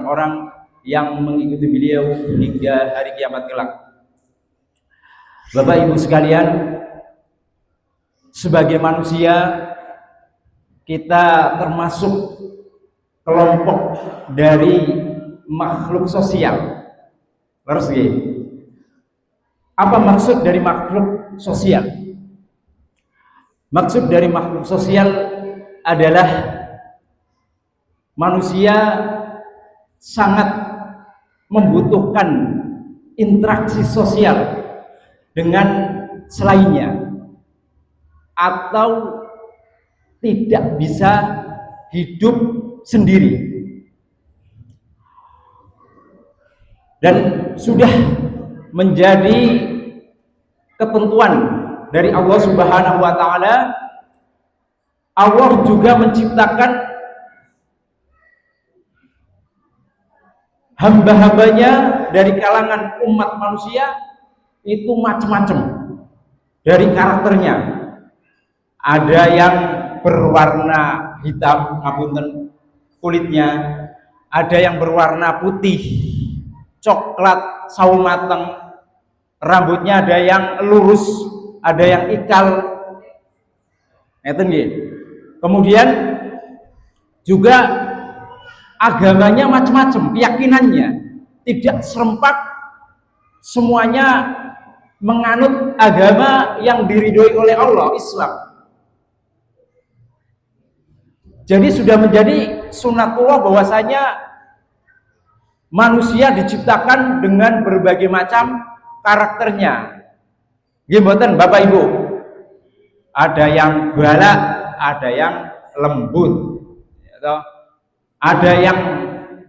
orang-orang yang mengikuti beliau hingga hari kiamat kelak. Bapak Ibu sekalian, sebagai manusia kita termasuk kelompok dari makhluk sosial. Terus apa maksud dari makhluk sosial? Maksud dari makhluk sosial adalah manusia sangat membutuhkan interaksi sosial dengan selainnya, atau tidak bisa hidup sendiri, dan sudah menjadi ketentuan dari Allah Subhanahu wa Ta'ala. Allah juga menciptakan hamba-hambanya dari kalangan umat manusia itu macam-macam dari karakternya. Ada yang berwarna hitam, ngapunten, kulitnya, ada yang berwarna putih, coklat, sawo mateng, rambutnya ada yang lurus, ada yang ikal. Kemudian juga agamanya macam-macam, keyakinannya tidak serempak semuanya menganut agama yang diridhoi oleh Allah, Islam. Jadi sudah menjadi sunatullah bahwasanya manusia diciptakan dengan berbagai macam karakternya. Gimboten Bapak Ibu, ada yang galak, ada yang lembut, ada yang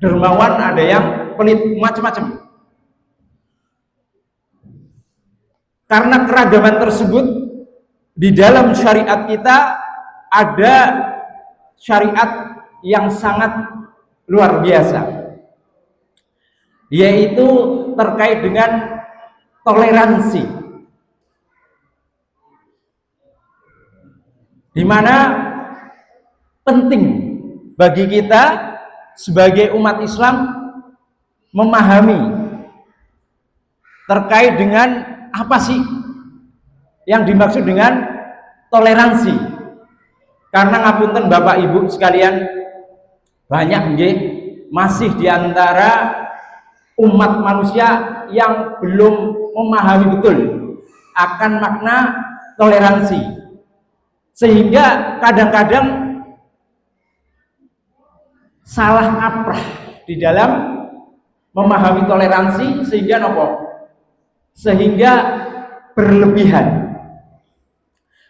dermawan, ada yang pelit, macam-macam. Karena keragaman tersebut di dalam syariat kita ada syariat yang sangat luar biasa, yaitu terkait dengan toleransi, di mana penting bagi kita sebagai umat Islam memahami terkait dengan apa sih yang dimaksud dengan toleransi. Karena ngapunten Bapak Ibu sekalian, banyak masih diantara umat manusia yang belum memahami betul akan makna toleransi, sehingga kadang-kadang salah kaprah di dalam memahami toleransi, sehingga sehingga berlebihan.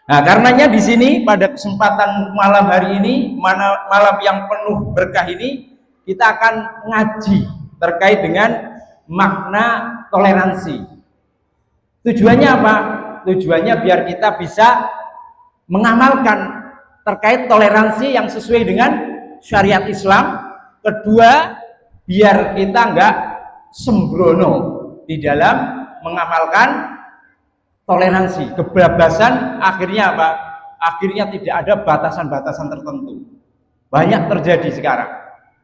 Nah, karenanya di sini pada kesempatan malam hari ini, malam yang penuh berkah ini, kita akan ngaji terkait dengan makna toleransi. Tujuannya apa? Tujuannya biar kita bisa mengamalkan terkait toleransi yang sesuai dengan syariat Islam. Kedua, biar kita enggak sembrono di dalam mengamalkan toleransi. Kebablasan akhirnya apa? Akhirnya tidak ada batasan-batasan tertentu. Banyak terjadi sekarang.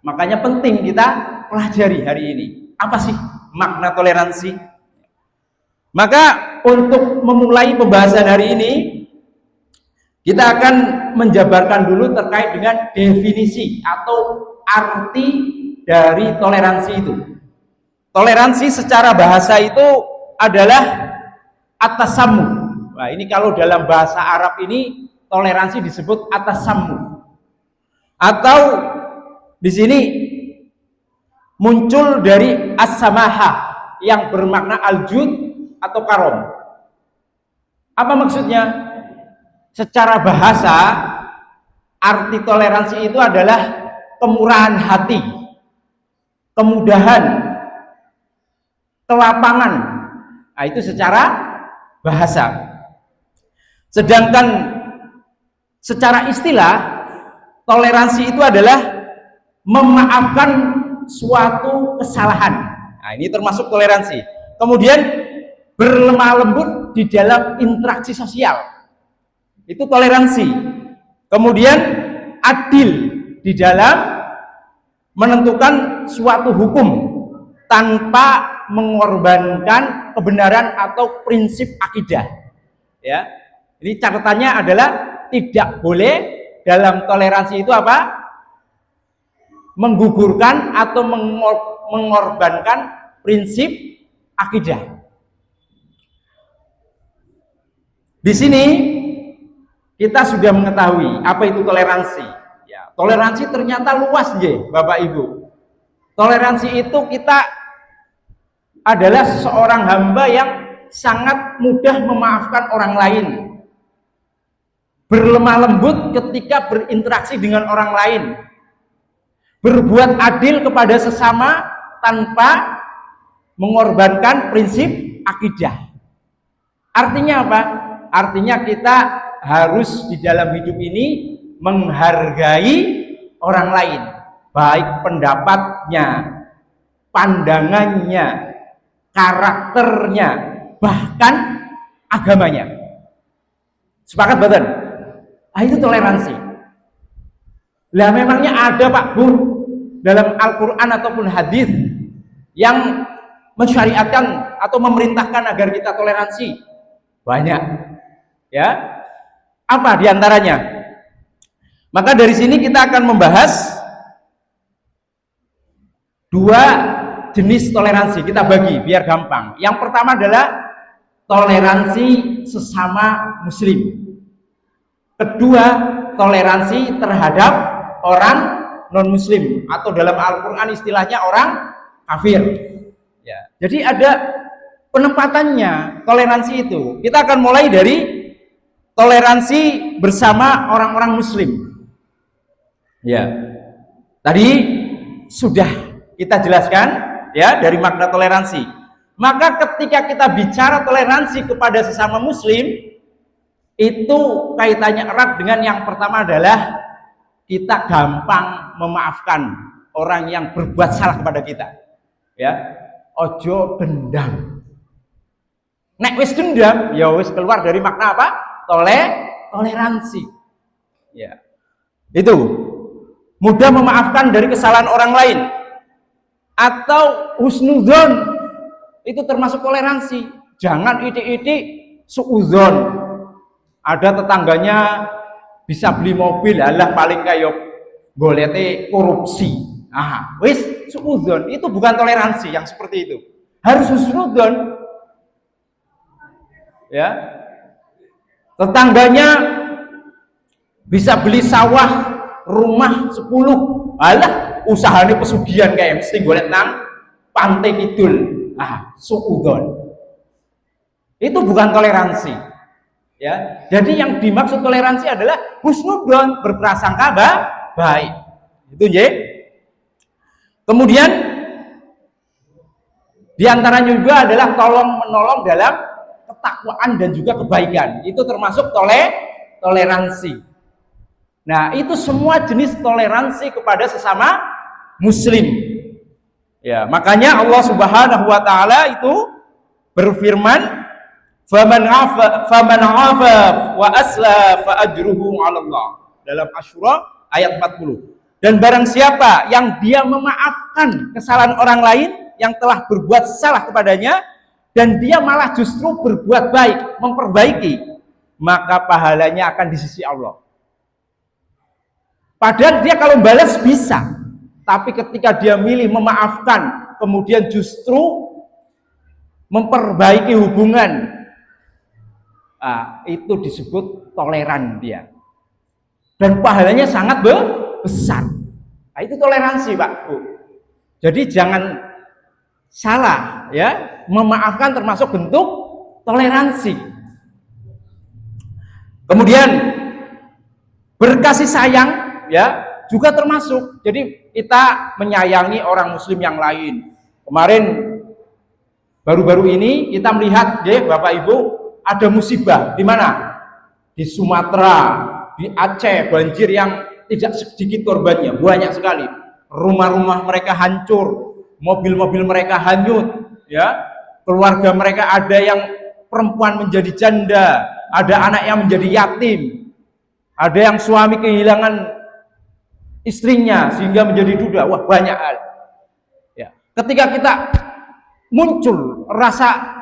Makanya penting kita pelajari hari ini. Apa sih makna toleransi? Maka untuk memulai pembahasan hari ini, kita akan menjabarkan dulu terkait dengan definisi atau arti dari toleransi itu. Toleransi secara bahasa itu adalah atasammu. Nah, ini kalau dalam bahasa Arab ini toleransi disebut atasammu. Atau di sini muncul dari as-samaha yang bermakna aljud atau karom. Apa maksudnya? Secara bahasa arti toleransi itu adalah kemurahan hati, kemudahan, kelapangan. Nah, itu secara bahasa. Sedangkan secara istilah, toleransi itu adalah memaafkan suatu kesalahan. Nah, ini termasuk toleransi. Kemudian berlemah lembut di dalam interaksi sosial, itu toleransi. Kemudian adil di dalam menentukan suatu hukum tanpa mengorbankan kebenaran atau prinsip akidah. Ya, ini catatannya adalah tidak boleh dalam toleransi itu apa? Menggugurkan atau mengorbankan prinsip akidah. Di sini kita sudah mengetahui apa itu toleransi. Ya, toleransi ternyata luas, Bapak Ibu. Toleransi itu kita adalah seorang hamba yang sangat mudah memaafkan orang lain, berlemah lembut ketika berinteraksi dengan orang lain, berbuat adil kepada sesama tanpa mengorbankan prinsip akidah. Artinya apa? Artinya kita harus di dalam hidup ini menghargai orang lain, baik pendapatnya, pandangannya, karakternya, bahkan agamanya. Sepakat badan? Ah, itu toleransi. Lah memangnya ada Pak Bu dalam Al-Quran ataupun hadis yang mensyariatkan atau memerintahkan agar kita toleransi? Banyak. Ya, apa diantaranya? Maka dari sini kita akan membahas dua jenis toleransi. Kita bagi biar gampang. Yang pertama adalah toleransi sesama muslim. Kedua, toleransi terhadap orang non muslim atau dalam Al-Quran istilahnya orang kafir. Ya, jadi ada penempatannya toleransi itu. Kita akan mulai dari toleransi bersama orang-orang muslim. Ya, tadi sudah kita jelaskan ya dari makna toleransi. Maka ketika kita bicara toleransi kepada sesama muslim, itu kaitannya erat dengan yang pertama adalah kita gampang memaafkan orang yang berbuat salah kepada kita. Ya, ojo dendam. Nek wis dendam, ya wis keluar dari makna apa? Toleransi. Ya. Itu mudah memaafkan dari kesalahan orang lain. Atau husnudzon, itu termasuk toleransi. Jangan itik-itik suudzon. Ada tetangganya bisa beli mobil, alah paling kayak golete korupsi. Ah, wis suudzon, itu bukan toleransi yang seperti itu. Harus husnudzon. Ya. Tetangganya bisa beli sawah, rumah 10. Alah, usahanya pesugihan kayak mesti golek nang pantai kidul. Ah, suudzon. Itu bukan toleransi. Ya. Jadi yang dimaksud toleransi adalah husnudzon, berprasangka baik. Itu nggih. Kemudian diantaranya juga adalah tolong menolong dalam ketakwaan dan juga kebaikan. Itu termasuk toleransi. Nah, itu semua jenis toleransi kepada sesama muslim. Ya, makanya Allah Subhanahu wa taala itu berfirman, "Faman 'afa wa asla fa ajruhu 'ala Allah." Dalam Asy-Syura ayat 40. Dan barang siapa yang dia memaafkan kesalahan orang lain yang telah berbuat salah kepadanya, dan dia malah justru berbuat baik, memperbaiki, maka pahalanya akan di sisi Allah. Padahal dia kalau balas bisa, tapi ketika dia milih memaafkan, kemudian justru memperbaiki hubungan, itu disebut toleran dia. Dan pahalanya sangat besar. Nah, itu toleransi, Pak Bu. Jadi jangan salah, ya, memaafkan termasuk bentuk toleransi. Kemudian berkasih sayang, ya, juga termasuk. Jadi kita menyayangi orang muslim yang lain. Kemarin baru-baru ini kita melihat, ya, Bapak Ibu, ada musibah di mana? Di Sumatera, di Aceh, banjir yang tidak sedikit korbannya, banyak sekali. Rumah-rumah mereka hancur, mobil-mobil mereka hanyut, ya. Keluarga mereka ada yang perempuan menjadi janda, ada anak yang menjadi yatim, ada yang suami kehilangan istrinya sehingga menjadi duda. Wah, banyak hal. Ya. Ketika kita muncul rasa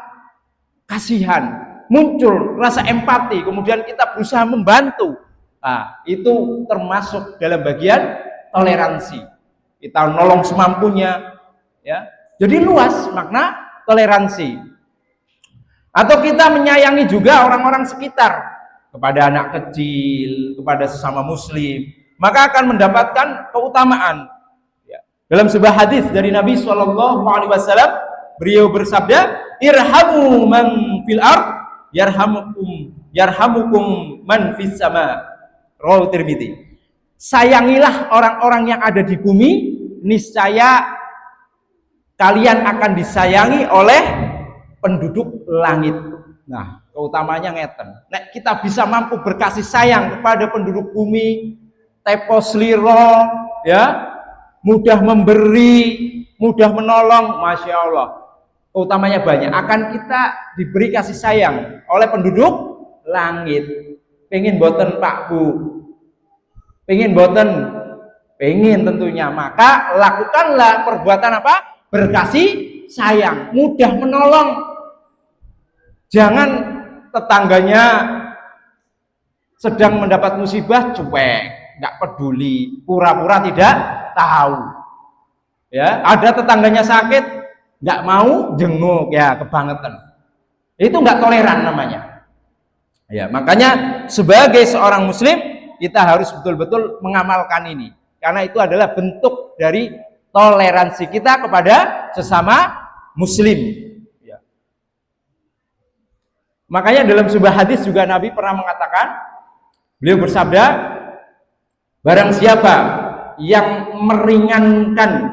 kasihan, muncul rasa empati, kemudian kita berusaha membantu. Nah, itu termasuk dalam bagian toleransi. Kita nolong semampunya, ya. Jadi luas makna toleransi. Atau kita menyayangi juga orang-orang sekitar, kepada anak kecil, kepada sesama muslim, maka akan mendapatkan keutamaan. Ya. Dalam sebuah hadis dari Nabi SAW, beliau bersabda, irhamu man fil ard yarhamukum man fis sama. Rawahu Tirmidzi. Sayangilah orang-orang yang ada di bumi, niscaya kalian akan disayangi oleh penduduk langit. Nah, keutamanya ngeten. Nek kita bisa mampu berkasih sayang kepada penduduk bumi, tepo sliro, ya, mudah memberi, mudah menolong, masya Allah. Keutamanya banyak. Akan kita diberi kasih sayang oleh penduduk langit. Pengen boten Pak Bu, pengen boten, pengen tentunya. Maka lakukanlah perbuatan apa? Berkasih sayang, mudah menolong. Jangan tetangganya sedang mendapat musibah cuek, nggak peduli, pura-pura tidak tahu. Ya, ada tetangganya sakit, nggak mau jenguk, ya kebangetan. Itu nggak toleran namanya. Ya, makanya sebagai seorang muslim kita harus betul-betul mengamalkan ini, karena itu adalah bentuk dari toleransi kita kepada sesama muslim. Makanya dalam sebuah hadis juga Nabi pernah mengatakan, beliau bersabda, barang siapa yang meringankan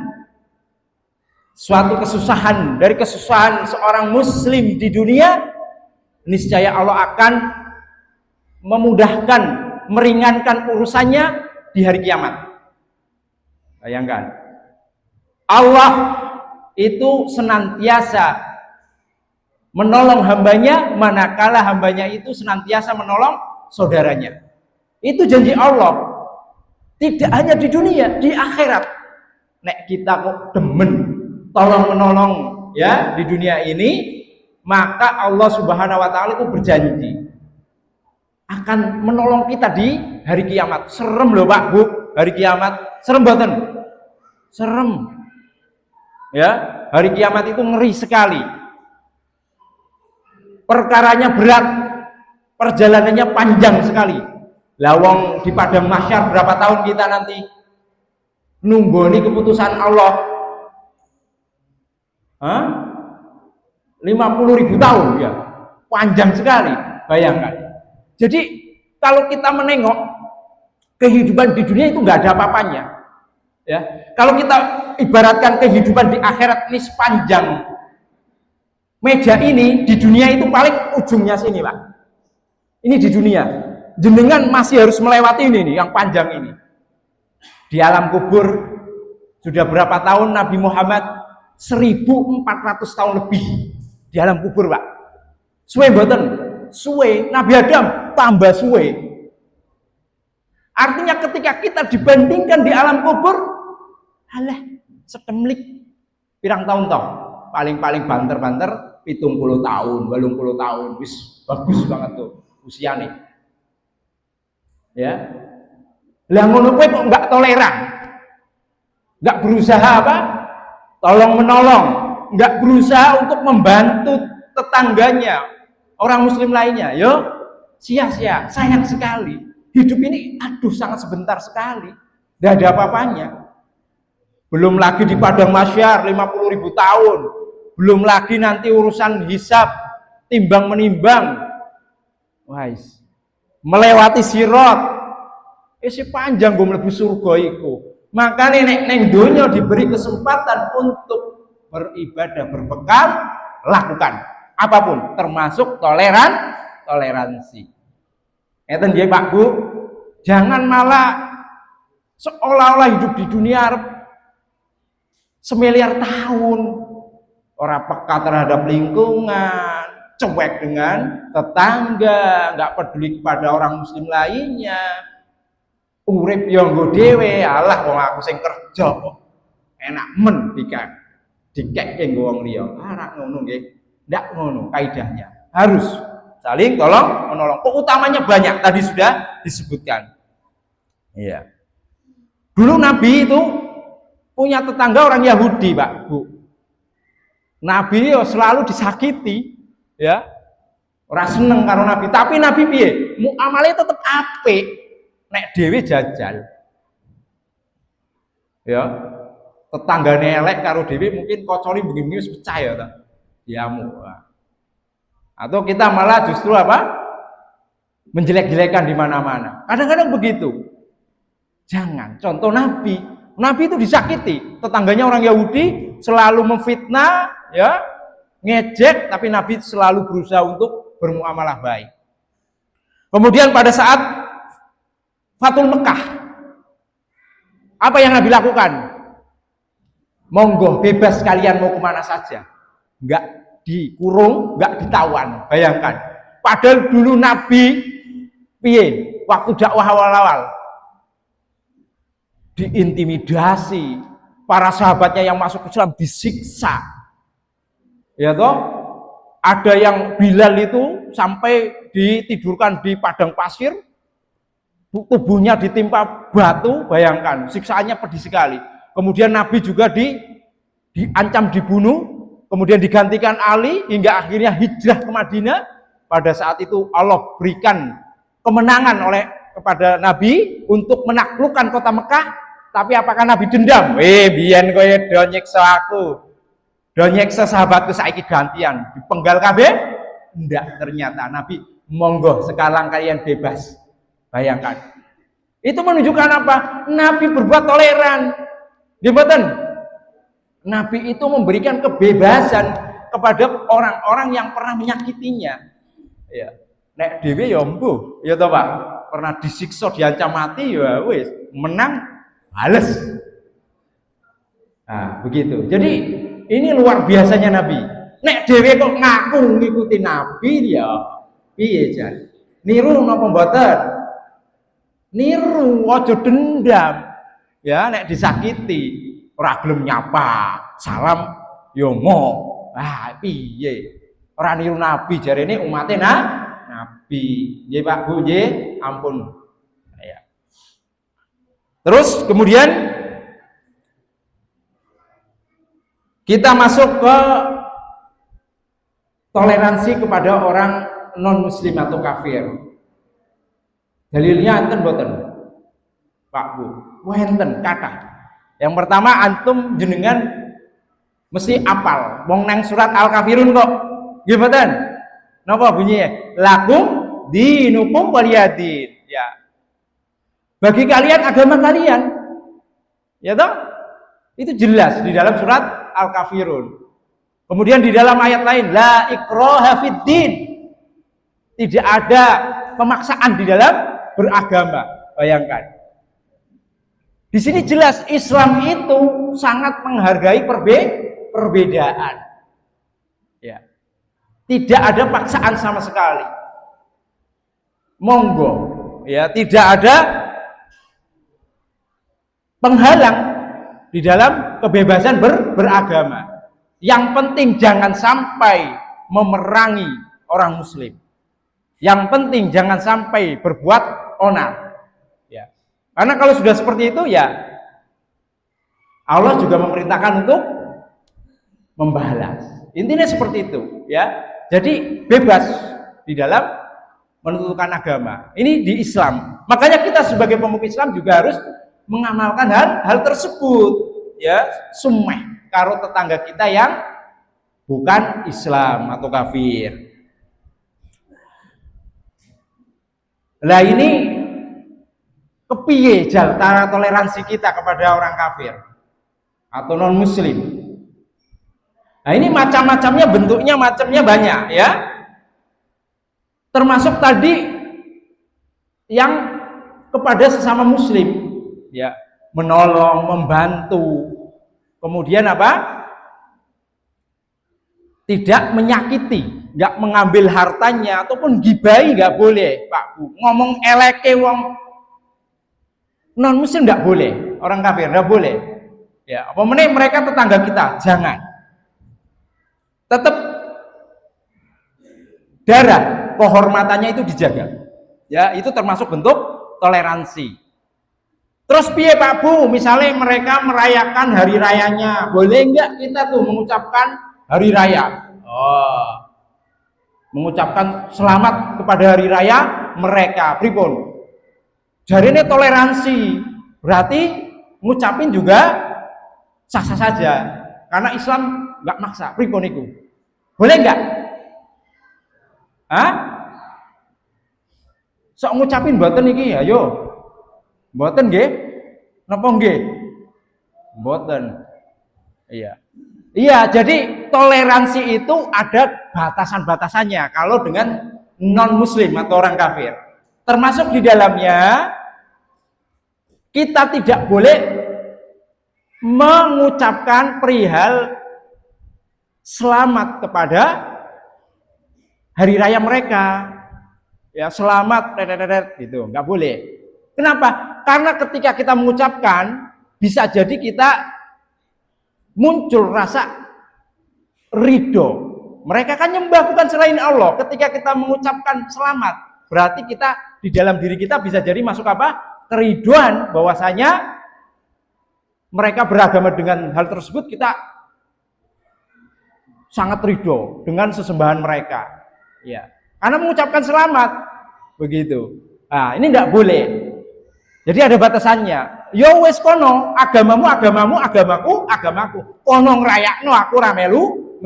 suatu kesusahan dari kesusahan seorang muslim di dunia, niscaya Allah akan memudahkan, meringankan urusannya di hari kiamat. Bayangkan, Allah itu senantiasa menolong hambanya, manakala hambanya itu senantiasa menolong saudaranya. Itu janji Allah. Tidak hanya di dunia, di akhirat. Nek kita kok demen tolong menolong ya di dunia ini, maka Allah Subhanahu wa taala itu berjanji akan menolong kita di hari kiamat. Serem loh Pak Bu, hari kiamat. Serem boten? Serem. Ya, hari kiamat itu ngeri sekali. Perkaranya berat, perjalanannya panjang sekali. Lawang di padang mahsyar berapa tahun kita nanti nunggoni keputusan Allah? 50.000 tahun ya, panjang sekali. Bayangkan. Jadi kalau kita menengok kehidupan di dunia itu nggak ada apa-apanya. Ya, kalau kita ibaratkan kehidupan di akhirat ini sepanjang meja ini, di dunia itu paling ujungnya sini Pak. Ini di dunia. Jenengan masih harus melewati ini nih, yang panjang ini. Di alam kubur sudah berapa tahun Nabi Muhammad? 1400 tahun lebih di alam kubur Pak. Suwe mboten? Suwe. Nabi Adam tambah suwe. Artinya ketika kita dibandingkan di alam kubur, alah sekemlik pirang tahun toh? Paling-paling banter-banter 70 tahun, 80 tahun, wis bagus banget tuh usia nih. Ya. Lah ngono kowe kok enggak toleran? Enggak berusaha apa? Tolong menolong, enggak berusaha untuk membantu tetangganya, orang muslim lainnya. Yo, sia-sia, sayang sekali. Hidup ini aduh sangat sebentar sekali. Enggak ada apa-apanya. Belum lagi di padang mahsyar 50.000 tahun. Belum lagi nanti urusan hisab, timbang menimbang, wais, melewati sirat, isi panjang gue mlebu surga iku. Maka nek neng donya diberi kesempatan untuk beribadah, berbekal, lakukan apapun, termasuk toleransi. Ngeten nggih Pak Bu, jangan malah seolah-olah hidup di dunia semiliar tahun. Orang peka terhadap lingkungan, cuek dengan tetangga, nggak peduli kepada orang muslim lainnya. urip yo nggo dhewe, alah wong aku sing kerja kok. Enak men dikek nggo wong liya. Ora ngono nggih. Ndak ngono kaidahnya. Harus saling tolong menolong. Keutamanya banyak tadi sudah disebutkan. Iya. Dulu Nabi itu punya tetangga orang Yahudi, Pak, Bu. Nabi selalu disakiti, ya. Ora seneng karo Nabi, tapi Nabi piye? Muamale tetep apik. Nek dhewe jajal. Ya. Tetanggane elek karo dhewe mungkin kocone begini wis pecah ya ta. Diamuk. Atau kita malah justru apa? Menjelek-jelekan di mana-mana. Kadang-kadang begitu. Jangan. Contoh Nabi. Nabi itu disakiti. Tetangganya orang Yahudi selalu memfitnah, ya, ngejek, tapi Nabi selalu berusaha untuk bermuamalah baik. Kemudian pada saat Fathul Mekah, apa yang Nabi lakukan? Monggo bebas kalian mau kemana saja, nggak dikurung, nggak ditawan. Bayangkan, padahal dulu Nabi piye waktu dakwah awal-awal diintimidasi, para sahabatnya yang masuk Islam disiksa, ya toh, ada yang Bilal itu sampai ditidurkan di padang pasir, tubuhnya ditimpa batu, bayangkan siksaannya pedih sekali. Kemudian Nabi juga diancam dibunuh, kemudian digantikan Ali hingga akhirnya hijrah ke Madinah. Pada saat itu Allah berikan kemenangan kepada Nabi untuk menaklukkan kota Mekah. Tapi apakah Nabi dendam? Biyen kowe do nyiksa aku, do nyiksa sahabatku, saiki gantian dipenggal kabeh? Enggak, ternyata Nabi monggo sekarang kalian bebas. Bayangkan. Itu menunjukkan apa? Nabi berbuat toleran. Gimana? Nabi itu memberikan kebebasan kepada orang-orang yang pernah menyakitinya. Ya. Nek dhewe ya mbuh, ya toh Pak. Pernah disiksa, diancam mati ya wis, menang bales. Nah, begitu. Jadi ini luar biasanya Nabi. Nek dhewe kok ngaku ngikuti Nabi ya piye jan? Niru napa mboten? Niru, aja dendam. Ya, nek disakiti ora gelem nyapa, salam yo mo. Piye? Ora niru Nabi, jarene umate Nabi. Nggih Pak Bu, nggih, ampun. Ya. Terus kemudian kita masuk ke toleransi kepada orang non muslim atau kafir. Dalilnya enten mboten? Pak Bu, wenten kata. Yang pertama antum jenengan mesti apal. Wong nang surat Al-Kafirun kok. Nggih mboten? Napa bunyinya? Lakum dinukum waliyadin. Ya. Bagi kalian agama kalian. Ya toh? Itu jelas di dalam surat Al-Kafirun. Kemudian di dalam ayat lain, la ikraha fid din. Tidak ada pemaksaan di dalam beragama. Bayangkan. Di sini jelas Islam itu sangat menghargai perbedaan. Ya. Tidak ada paksaan sama sekali. Monggo, ya, tidak ada penghalang di dalam kebebasan beragama. Yang penting jangan sampai memerangi orang muslim. Yang penting jangan sampai berbuat onar. Karena kalau sudah seperti itu ya Allah juga memerintahkan untuk membalas. Intinya seperti itu, ya. Jadi bebas di dalam menentukan agama. Ini di Islam. Makanya kita sebagai pemuka Islam juga harus mengamalkan hal tersebut, ya. Sumeh karo tetangga kita yang bukan Islam atau kafir. Lah ini kepiye cara toleransi kita kepada orang kafir atau non muslim. Nah ini macam-macamnya, bentuknya macamnya banyak, ya. Termasuk tadi yang kepada sesama muslim, ya, menolong, membantu. Kemudian apa? Tidak menyakiti, nggak mengambil hartanya ataupun gibai, nggak boleh, Pak Bu. Ngomong eleke wong Non muslim tidak boleh, orang kafir tidak boleh. Ya, apa mereka tetangga kita, jangan. Tetap darah kehormatannya itu dijaga. Ya, itu termasuk bentuk toleransi. Terus piye Pak Bu, misalnya mereka merayakan hari rayanya, boleh enggak kita tuh mengucapkan hari raya? Oh, mengucapkan selamat kepada hari raya mereka, pripun? Jadi ini toleransi, berarti ngucapin juga sah-sah saja, karena Islam nggak maksa, pripun itu? Boleh enggak? Hah? Sok ngucapin mboten iki, ayo. Mboten nggih? Napa nggih? Mboten. Iya. Iya, jadi toleransi itu ada batasan-batasannya kalau dengan non muslim atau orang kafir. Termasuk di dalamnya kita tidak boleh mengucapkan perihal selamat kepada hari raya mereka. Ya, selamat gitu, nggak boleh. Kenapa? Karena ketika kita mengucapkan bisa jadi kita muncul rasa ridho. Mereka kan nyembah bukan selain Allah. Ketika kita mengucapkan selamat, berarti kita di dalam diri kita bisa jadi masuk apa? Keriduan bahwasanya mereka beragama dengan hal tersebut, kita sangat ridho dengan sesembahan mereka. Ya. Karena mengucapkan selamat begitu. Nah, ini tidak boleh. Jadi ada batasannya. Yo wes kono, agamamu agamamu, agamaku agamaku. Kono ngrayakno aku ora melu.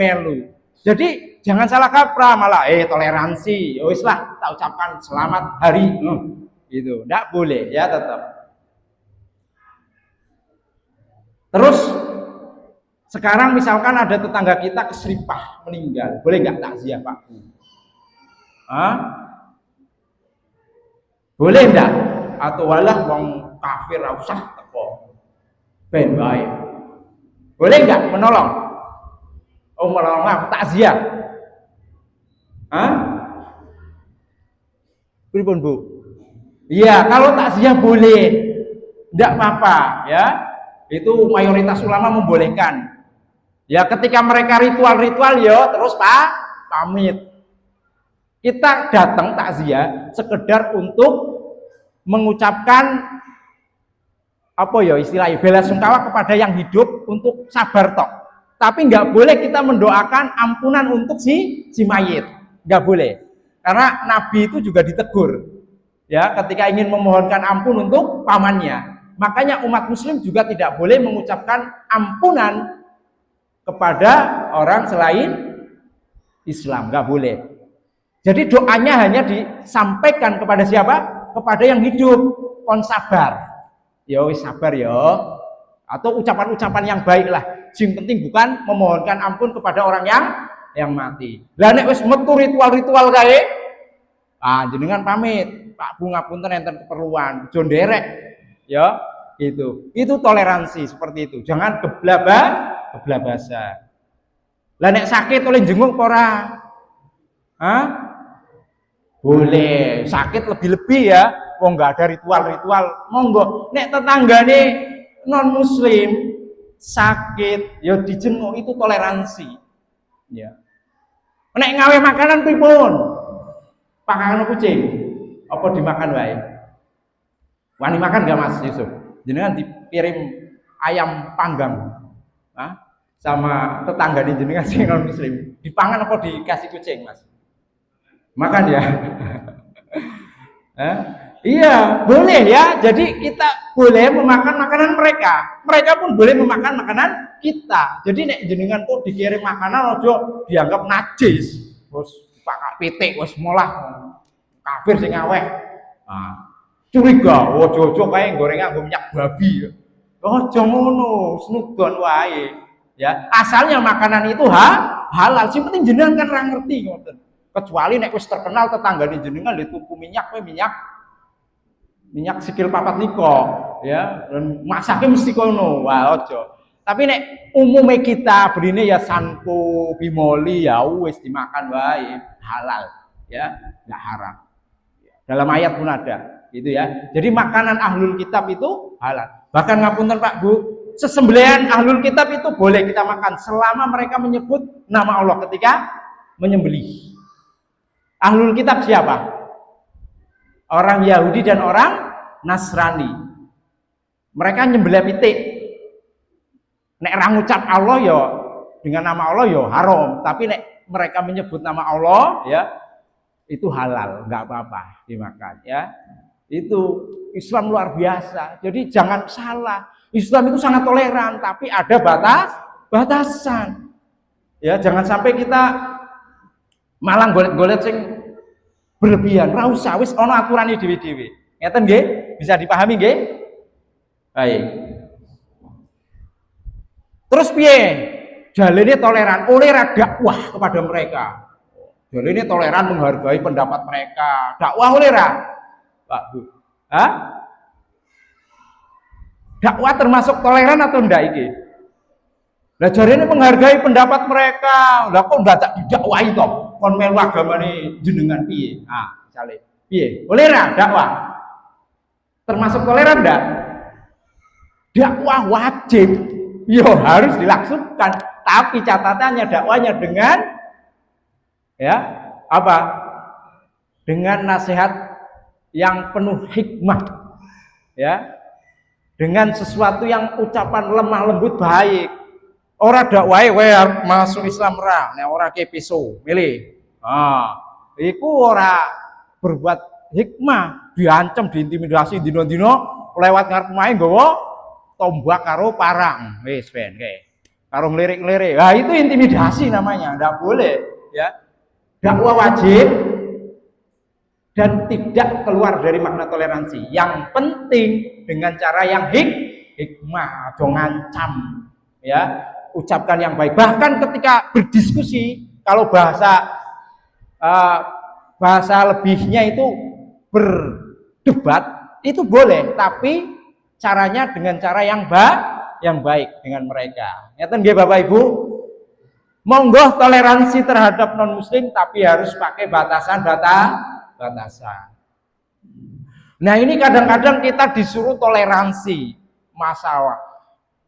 Jadi jangan salah kaprah malah toleransi. Yo wes lah, tak ucapkan selamat hari gitu. Tidak boleh ya, tetap. Terus sekarang misalkan ada tetangga kita keseripah meninggal, boleh nggak takziah Pak? Hah? Boleh enggak? Atau walah wong kafir ra usah teko. Ben bae. Boleh enggak menolong? Oh, menolong apa? Takziah. Hah? Pripun, Bu? Iya, kalau takziah boleh. Enggak apa-apa, ya. Itu mayoritas ulama membolehkan. Ya, ketika mereka ritual-ritual ya terus pamit. Kita datang takziah sekedar untuk mengucapkan apa ya istilahnya bela sungkawa kepada yang hidup untuk sabar tok. Tapi nggak boleh kita mendoakan ampunan untuk si mayit, nggak boleh. Karena Nabi itu juga ditegur, ya ketika ingin memohonkan ampun untuk pamannya. Makanya umat Muslim juga tidak boleh mengucapkan ampunan kepada orang selain Islam, nggak boleh. Jadi doanya hanya disampaikan kepada siapa? Kepada yang hidup. Kon sabar. Ya wis sabar ya. Atau ucapan-ucapan yang baik lah. Yang penting bukan memohonkan ampun kepada orang yang mati. Lah nek wis metu ritual-ritual kae, jenengan pamit, Pak Bu ngapunten enten keperluan, aja nderek. Ya, gitu. Itu toleransi seperti itu. Jangan geblabasa. Lah nek sakit oleh jenguk ora? Hah? Boleh, sakit lebih-lebih ya. Wong nggak ada ritual-ritual, monggo. Nek tetanggane non muslim sakit, ya dijenguk, itu toleransi. Ya. Nek ngawe makanan pripun? Pakanan kucing. Apa dimakan wae? Wani makan gak Mas Yusuf? Jenengan dikirim ayam panggang. Hah? Sama tetangga di jenengan sing non muslim. Dipangan apa dikasih kucing, Mas? Makan ya. Iya, boleh ya. Jadi kita boleh memakan makanan mereka. Mereka pun boleh memakan makanan kita. Jadi nek jenengan kok dikirim makanan ojo dianggap najis. Terus pakak pitik wis molah kafir sing aweh. Curiga, ojo kae gorengan nggo minyak babi. Ojo ngono, snudon wae. Ya, asalnya makanan itu halal. Sing penting jenengan kan ora ngerti ngoten. Kecuali nek wis terkenal tetanggane jenengan lho tuku minyak sikil papat liko ya, dan masaknya mesti kono. Wah, ojo. Tapi nek umume kita berine ya sanko bimoli ya wis dimakan wae, halal ya, enggak haram. Dalam ayat pun ada. gitu ya. Jadi makanan ahlul kitab itu halal. Bahkan ngapunten Pak Bu, sesembelihan ahlul kitab itu boleh kita makan selama mereka menyebut nama Allah ketika menyembelih. Ahlul kitab siapa? Orang Yahudi dan orang Nasrani. Mereka nyembelih pitik. Nek ra ngucap Allah ya dengan nama Allah ya haram, tapi nek mereka menyebut nama Allah ya itu halal, nggak apa-apa dimakan ya. Itu Islam luar biasa. Jadi jangan salah. Islam itu sangat toleran, tapi ada batasan. Ya, jangan sampai kita malah golet-golet sing berlebihan. Ra usah wis ana aturane dhewe-dhewe. Ngeten nggih? Bisa dipahami nggih? Baik. Terus piye? Jalane toleran oleh dakwah kepada mereka. Jalane toleran menghargai pendapat mereka. Dakwah oleh ra? Pak Bu. Hah? Dakwah termasuk toleran atau enggak iki? Lah jarene menghargai pendapat mereka. Lah kok ndak tak didakwahi to? Kon melu agamane jenengan piye? Ah, misale piye? Oleh ra dakwah? Termasuk toleran enggak? Dakwah wajib. Yo harus dilaksanakan, tapi catatannya dakwanya dengan ya apa? Dengan nasihat yang penuh hikmah. Ya. Dengan sesuatu yang ucapan lemah lembut baik. Ora dakwahe wae masuk Islam ra, nek ora ke piso, milih. Iku ora berbuat hikmah, diancam, diintimidasi dino-dino lewat ngarep omahe nggawa tombak karo parang. Wis ben kae. Karo ngelirik-ngelirik. Nah, itu intimidasi namanya, enggak boleh, ya. Dakwah wajib dan tidak keluar dari makna toleransi. Yang penting dengan cara yang hikmah, aja ngancam, ya. Ucapkan yang baik. Bahkan ketika berdiskusi, kalau bahasa lebihnya itu berdebat, itu boleh, tapi caranya dengan cara yang baik dengan mereka. Ngeten nggih Bapak Ibu? Monggo toleransi terhadap non muslim, tapi harus pakai batasan. Nah, ini kadang-kadang kita disuruh toleransi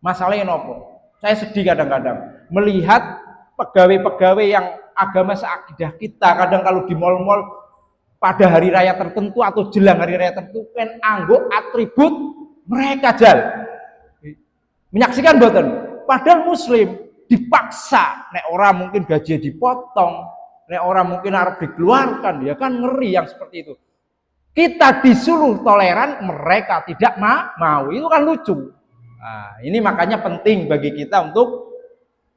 masalahnya nopo. Saya sedih kadang-kadang melihat pegawai-pegawai yang agama seakidah kita, kadang kalau di mal-mal pada hari raya tertentu atau jelang hari raya tertentu kan anggo atribut mereka jal. Menyaksikan boten, padahal muslim dipaksa, nek orang mungkin gaji dipotong, nek orang mungkin harus dikeluarkan, ya kan ngeri yang seperti itu. Kita disuruh toleran, mereka tidak mau, itu kan lucu. Nah, ini makanya penting bagi kita untuk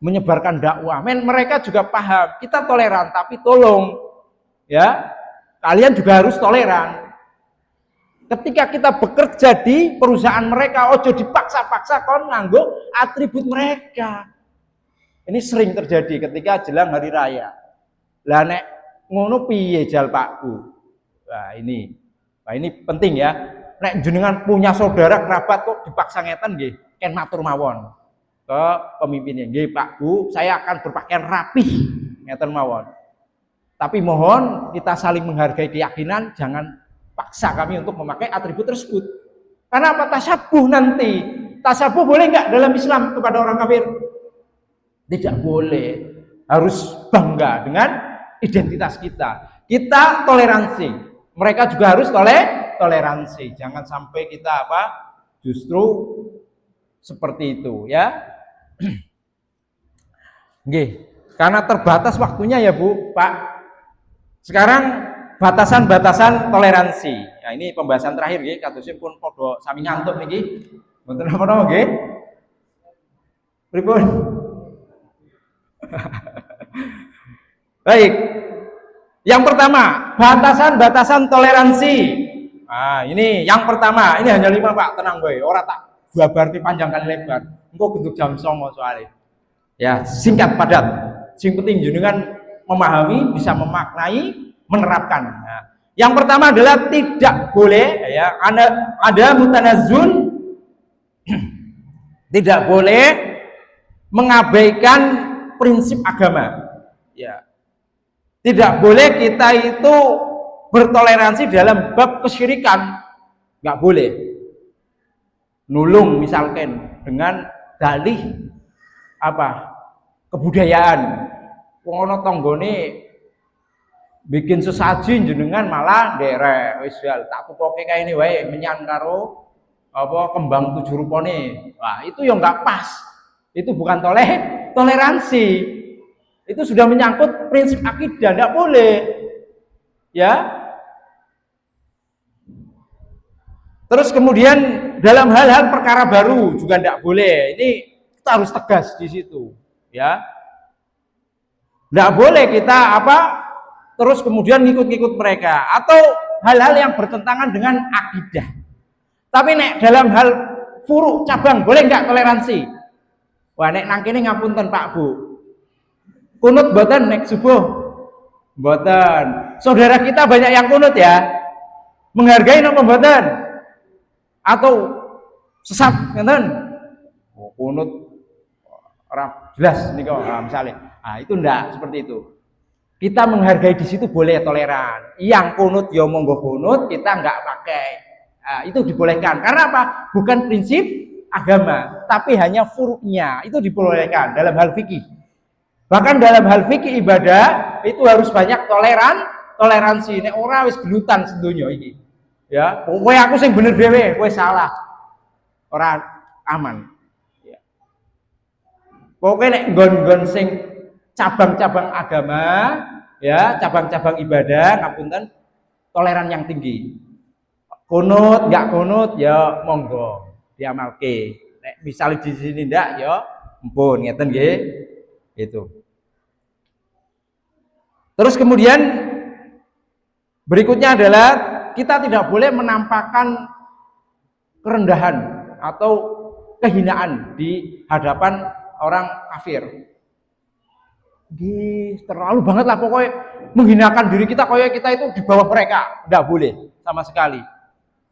menyebarkan dakwah. Mereka juga paham, kita toleran, tapi tolong, ya, kalian juga harus toleran. Ketika kita bekerja di perusahaan mereka, ojo dipaksa-paksa kon nganggo atribut mereka. Ini sering terjadi ketika jelang hari raya. Lah nek ngono piye jal Pakku? Nah ini penting ya. Nek jenengan punya saudara kerabat kok dipaksa ngeten nggih, ken matur mawon ke pemimpinnya. Nggih Pak Bu, saya akan berpakaian rapih ngeten mawon. Tapi mohon kita saling menghargai keyakinan, jangan paksa kami untuk memakai atribut tersebut. Karena apa? Tasabuh nanti. Tasabuh boleh nggak dalam Islam kepada orang kafir? Tidak boleh. Harus bangga dengan identitas kita. Kita toleransi. Mereka juga harus toleransi. Jangan sampai kita justru seperti itu ya. Nggih, karena terbatas waktunya ya Bu, Pak. Sekarang batasan-batasan toleransi. Nah, ini pembahasan terakhir nggih, kadosin pun padha sami ngantuk niki. Mboten napa-napa nggih. Pripun? Baik. Yang pertama, batasan-batasan toleransi. Nah, ini yang pertama, ini hanya 5 Pak, tenang gue. Ora tak babarti panjang kali lebar. Engko bentuk jam 09.00 soalnya. Ya, singkat padat. Sing penting jenengan memahami, bisa memaknai, menerapkan. Nah, yang pertama adalah tidak boleh ya, ada mutanazzun tidak boleh mengabaikan prinsip agama. Ya. Tidak boleh kita itu bertoleransi dalam bab kesyirikan. nggak boleh. Nulung misalkan dengan dalih apa kebudayaan. Wong ana tanggane bikin sesaji jenengan malah nderek wis tak tukoke kae ini wae menyan karo apa kembang tujuh rupane. Wah, itu yang nggak pas. Itu bukan toleransi. Itu sudah menyangkut prinsip akidah, enggak boleh. Ya. Terus kemudian dalam hal-hal perkara baru juga tidak boleh. Ini kita harus tegas di situ, ya. Tidak boleh kita terus kemudian ngikut-ngikut mereka atau hal-hal yang bertentangan dengan akidah. Tapi nek dalam hal furu cabang boleh nggak toleransi? Wah, nek nang kene ngapunten Pak Bu. Kunut mboten nek subuh? Mboten. Saudara kita banyak yang kunut ya. Menghargai napa mboten? Atau sesat ngeten? Oh, kunut ora jelas nika misalnya. Nah, itu enggak seperti itu. Kita menghargai di situ boleh toleran. Yang kunut ya monggo kunut, kita enggak pakai. Nah, itu dibolehkan. Karena apa? Bukan prinsip agama, tapi hanya furu'nya. Itu dibolehkan dalam hal fikih. Bahkan dalam hal fikih ibadah itu harus banyak toleransi. Nek ora wis gelutan sedoyo iki. Ya, kowe aku sing bener dhewe, kowe salah. Ora aman. Ya. Pokoknya nek nggon-nggon sing cabang-cabang agama, ya, cabang-cabang ibadah, ngapunten toleran yang tinggi. Kunut, enggak kunut, ya monggo diamalke. Nek misal di sini ndak, ya ampun, ngeten nggih. Itu. Terus kemudian berikutnya adalah kita tidak boleh menampakkan kerendahan atau kehinaan di hadapan orang kafir. Terlalu banget lah pokoknya menghinakan diri kita kayak kita itu di bawah mereka. Tidak boleh sama sekali.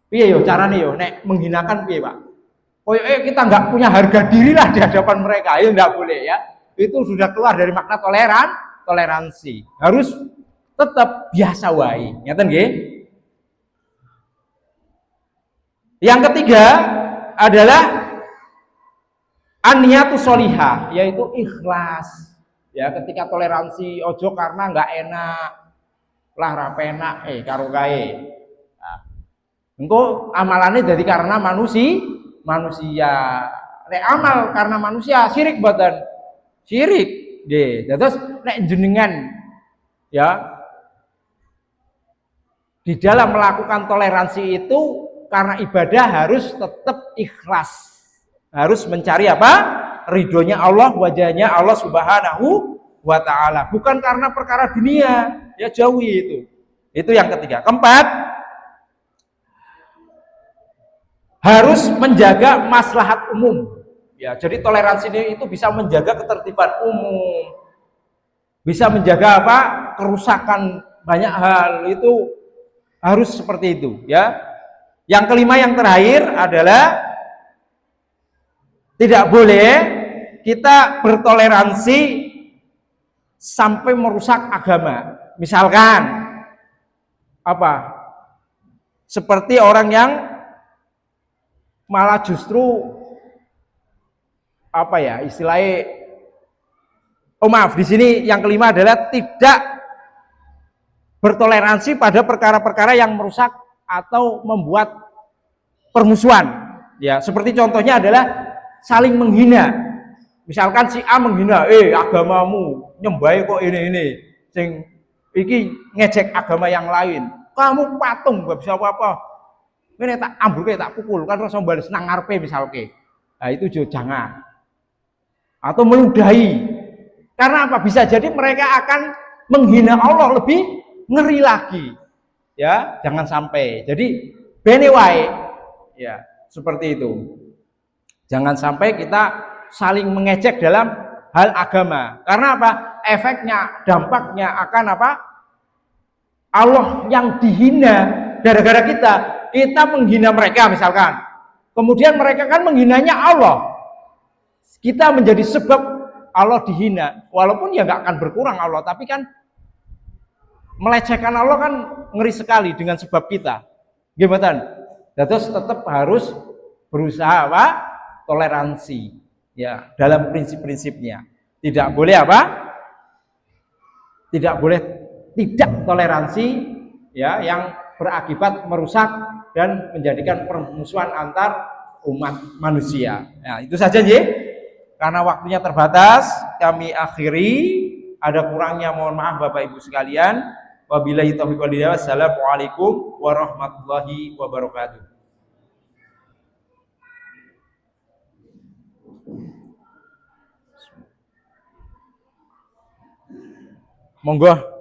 Piye yo carane yo nek menghinakan piye, Pak? Kayak kita nggak punya harga diri lah di hadapan mereka. Itu tidak boleh ya. Itu sudah keluar dari makna toleransi. Harus tetap biasa wae. Ngeten nggih? Yang ketiga adalah an-niyatu sholihah, yaitu ikhlas. Ya, ketika toleransi ojo karena nggak enak lah ra penak karo kae. Nah, engko amalane jadi karena manusia. Nek amal karena manusia syirik mboten? Syirik. Nggih. Terus nek jenengan ya di dalam melakukan toleransi itu karena ibadah harus tetap ikhlas. Harus mencari apa? Ridhonya Allah, wajahnya Allah Subhanahu wa ta'ala. Bukan karena perkara dunia. Ya jauhi itu. Itu yang ketiga. Keempat, harus menjaga maslahat umum. Ya, jadi toleransi ini itu bisa menjaga ketertiban umum. Bisa menjaga apa? Kerusakan banyak hal. Itu harus seperti itu, ya. Yang kelima yang terakhir adalah tidak boleh kita bertoleransi sampai merusak agama. Misalkan apa? Seperti orang yang malah justru apa ya? Istilahnya maaf, di sini yang kelima adalah tidak bertoleransi pada perkara-perkara yang merusak atau membuat permusuhan. Ya, seperti contohnya adalah saling menghina. Misalkan si A menghina, agamamu nyembah kok ini. Sing iki ngejek agama yang lain. Kamu patung gak bisa apa-apa. Ini tak ambruk tak pukul kan rasa bales nang ngarepe misalke. Nah, itu jangan. Atau meludahi. Karena apa? Bisa jadi mereka akan menghina Allah lebih ngeri lagi. Ya, jangan sampai. Jadi bene wae. Ya, seperti itu. Jangan sampai kita saling mengejek dalam hal agama. Karena apa? Efeknya, dampaknya akan apa? Allah yang dihina gara-gara kita menghina mereka misalkan. Kemudian mereka kan menghinanya Allah. Kita menjadi sebab Allah dihina. Walaupun ya nggak akan berkurang Allah, tapi kan melecehkan Allah kan ngeri sekali dengan sebab kita. Gimana? Terus tetap harus berusaha apa? Toleransi ya dalam prinsip-prinsipnya. Tidak boleh apa? Tidak boleh tidak toleransi ya yang berakibat merusak dan menjadikan permusuhan antar umat manusia. Nah, itu saja nggih. Karena waktunya terbatas, kami akhiri. Ada kurangnya mohon maaf Bapak Ibu sekalian. Wabillahi taufiq wal hidayah. Wassalamualaikum warahmatullahi wabarakatuh. Monggo.